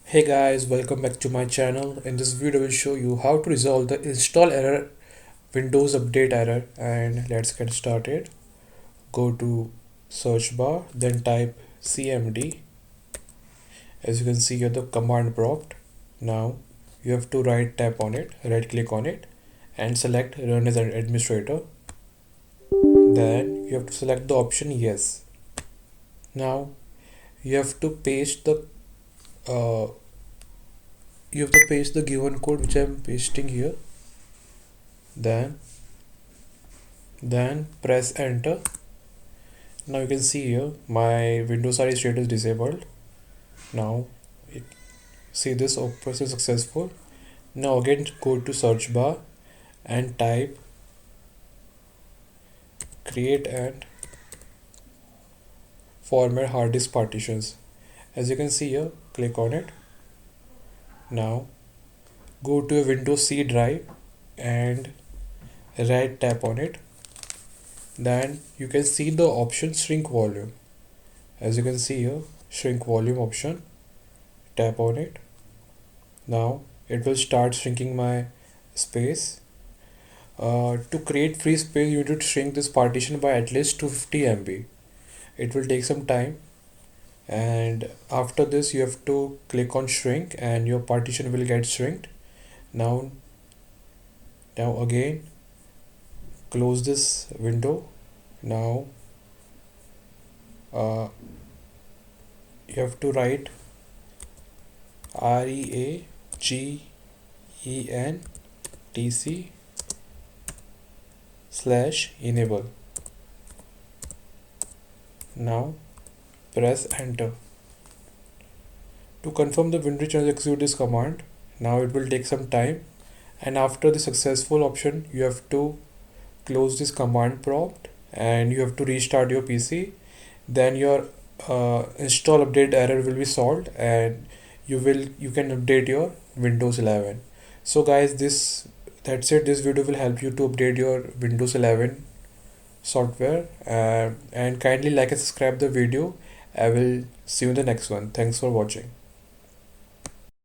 Hey guys, welcome back to my channel. In this video, I will show you how to resolve the install error, Windows Update error, and let's get started. Go to search bar, then type cmd. As you can see here, the command prompt. Now you have to right click on it, and select Run as an administrator. Then you have to select the option Yes. Now you have to paste the uh, given code which I am pasting here. Then press enter. Now you can see here my Windows RE state is disabled. Now it, see this operation successful. Now again go to search bar and type create and format hard disk partitions. As you can see here, click on it. Now go to a Windows C drive and right tap on it. Then you can see the option shrink volume. As you can see here, shrink volume option, tap on it. Now it will start shrinking my space. To create free space, you need to shrink this partition by at least 250 MB. It will take some time, and after this you have to click on shrink and your partition will get shrinked. Now again close this window. Now uh, you have to write reagentc/enable. Now press enter. To confirm the Windows channel, execute this command. Now it will take some time, and after the successful option you have to close this command prompt and you have to restart your PC. Then your install update error will be solved and you can update your Windows 11. So guys, that's it. This video will help you to update your Windows 11 software, and kindly like and subscribe the video. I will see you in the next one. Thanks for watching.